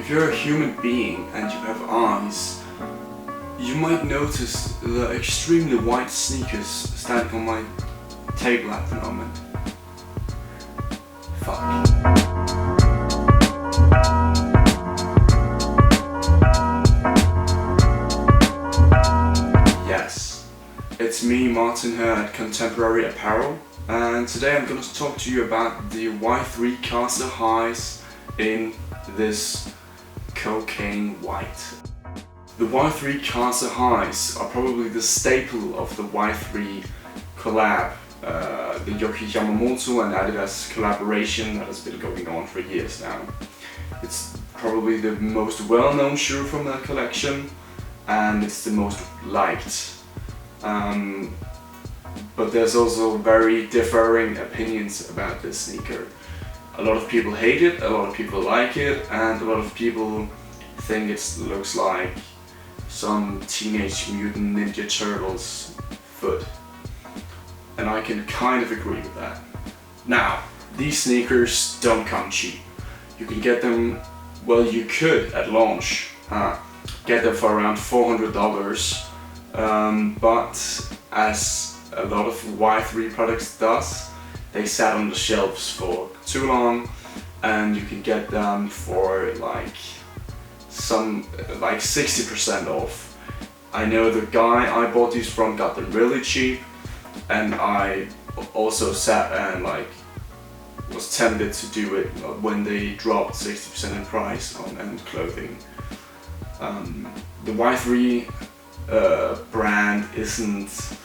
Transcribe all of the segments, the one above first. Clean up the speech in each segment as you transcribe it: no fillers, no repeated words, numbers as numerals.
If you're a human being and you have eyes, you might notice the extremely white sneakers standing on my table at the moment. Fuck. Yes, it's me, Martin, here at Contemporary Apparel, and today I'm going to talk to you about the Y-3 Qasa highs in this cocaine white. The Y-3 Qasa highs are probably the staple of the Y-3 collab, the Yohji Yamamoto and Adidas collaboration that has been going on for years now. It's probably the most well-known shoe from that collection, and it's the most liked. But there's also very differing opinions about this sneaker. A lot of people hate it, a lot of people like it, and a lot of people think it looks like some Teenage Mutant Ninja Turtles foot. And I can kind of agree with that. Now, these sneakers don't come cheap. You can get them, well, you could at launch get them for around $400, but as a lot of Y-3 products does, they sat on the shelves for too long, and you can get them for like 60% off. I know the guy I bought these from got them really cheap, and I also sat and was tempted to do it when they dropped 60% in price on end clothing. The Y-3 brand isn't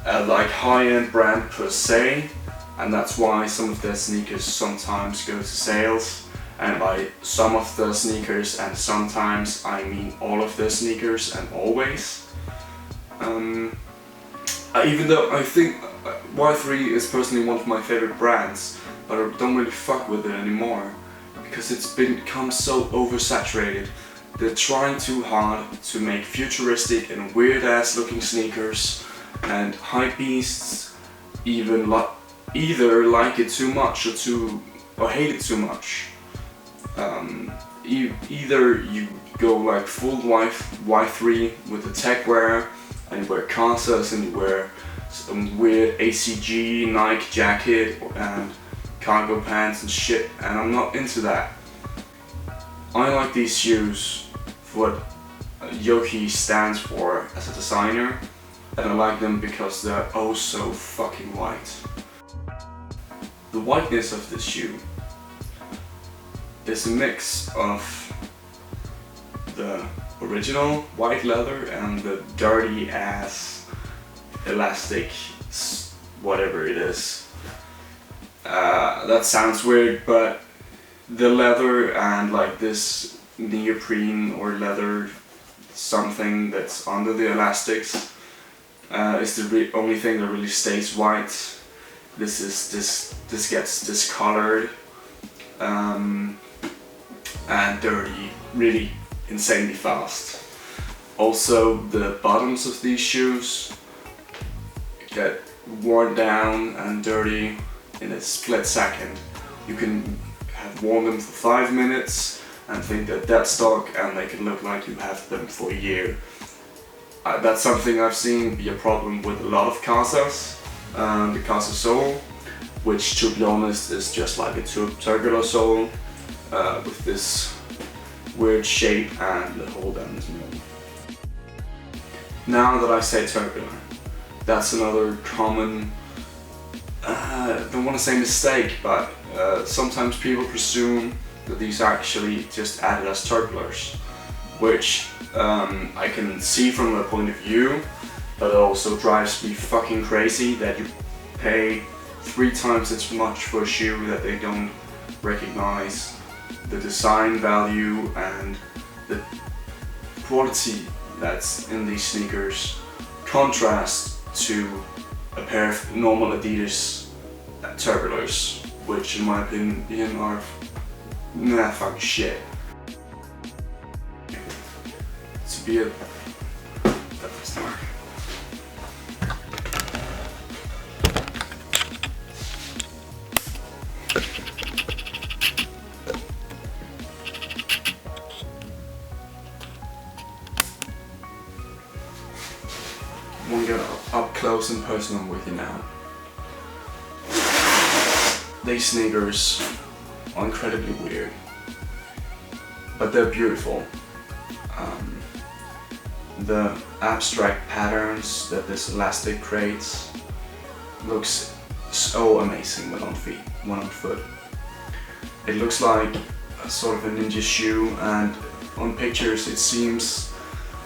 a high-end brand per se, and that's why some of their sneakers sometimes go to sales. And by some of the sneakers and sometimes I mean all of their sneakers and always. Even though I think Y-3 is personally one of my favorite brands, but I don't really fuck with it anymore because it's become so oversaturated. They're trying too hard to make futuristic and weird ass looking sneakers, and hypebeasts either like it too much or hate it too much. Either you go like full Y3 with the tech wear and you wear Qasas and you wear some weird ACG Nike jacket and cargo pants and shit, and I'm not into that. I like these shoes for what Yohji stands for as a designer, and I like them because they're oh so fucking white. The whiteness of this shoe is a mix of the original white leather and the dirty ass elastic whatever it is. That sounds weird, but the leather and this neoprene or leather something that's under the elastics is the only thing that really stays white. This gets discolored and dirty really insanely fast. Also, the bottoms of these shoes get worn down and dirty in a split second. You can have worn them for 5 minutes and think that that's stock, and they can look like you have them for a year. That's something I've seen be a problem with a lot of Qasas. The Qasa sole, which to be honest is just like a circular sole with this weird shape and the hole down this middle. Now that I say circular, that's another common, I don't want to say mistake, but sometimes people presume that these are actually just Adidas circulars, which I can see from the point of view, but it also drives me fucking crazy that you pay 3 times as much for a shoe that they don't recognize the design value and the quality that's in these sneakers contrast to a pair of normal Adidas turbulars, which in my opinion are fucking shit. To be a want to get up close and personal with you now. These sneakers are incredibly weird, but they're beautiful. The abstract patterns that this elastic creates looks so amazing when on foot. It looks like a sort of a ninja shoe, and on pictures it seems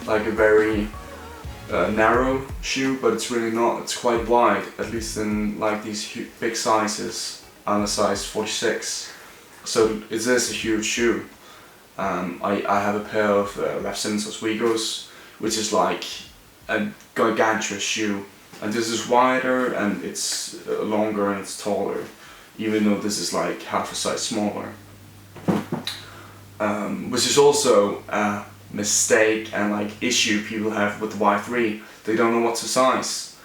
like a very narrow shoe, but it's really not. It's quite wide, at least in like these big sizes. I'm a size 46, so it is a huge shoe. I have a pair of Rafsins Oswegos, which is like a gargantuous shoe, and this is wider and it's longer and it's taller, even though this is like half a size smaller, which is also a mistake and like issue people have with the Y-3. They don't know what to size.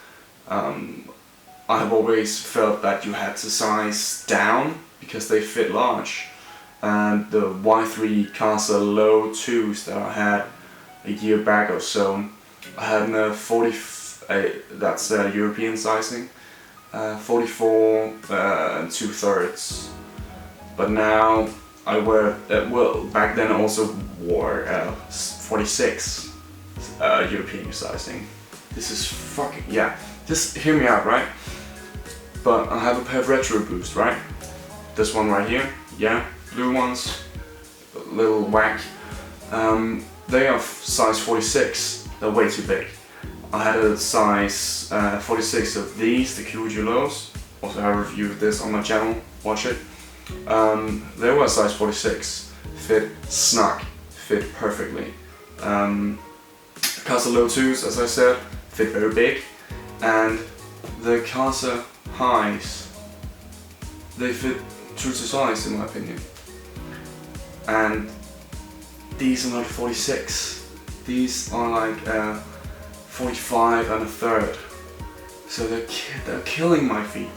I have always felt that you had to size down because they fit large, and the Y-3 Qasa low 2s that I had a year back or so, I had a 40, that's European sizing, 44 and 2/3, but now I wear, well, back then I also wore 46 European sizing. This is fucking, yeah, just hear me out, right? But I have a pair of Retro Boost, right? This one right here, yeah, blue ones, a little whack. They are size 46, they're way too big. I had a size 46 of these, the Kyuju lows. Also I reviewed this on my channel, watch it. They were size 46, fit snug, fit perfectly. Qasa low 2s, as I said, fit very big. And the Qasa highs, they fit true to size in my opinion. And these are not 46, these are like 45 and a third. So they're killing my feet.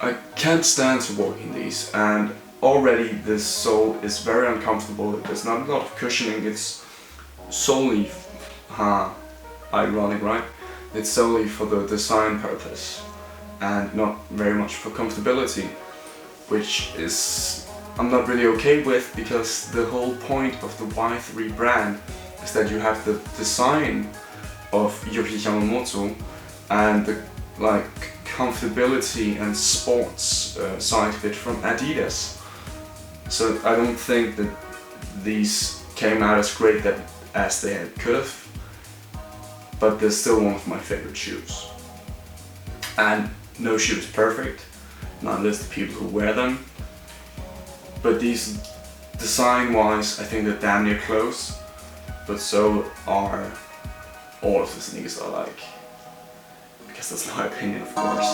I can't stand to walk in these, and already this sole is very uncomfortable. There's not a lot of cushioning, it's solely, ironic, right? It's solely for the design purpose and not very much for comfortability, which is I'm not really okay with, because the whole point of the Y-3 brand is that you have the design of Yuki Yamamoto and the like comfortability and sports side of it from Adidas. So I don't think that these came out as great as they could have, but they're still one of my favorite shoes. And no shoe is perfect, not unless the people who wear them. But these, design-wise, I think they're damn near close. But so are all of the sneakers I like. Because that's my opinion, of course.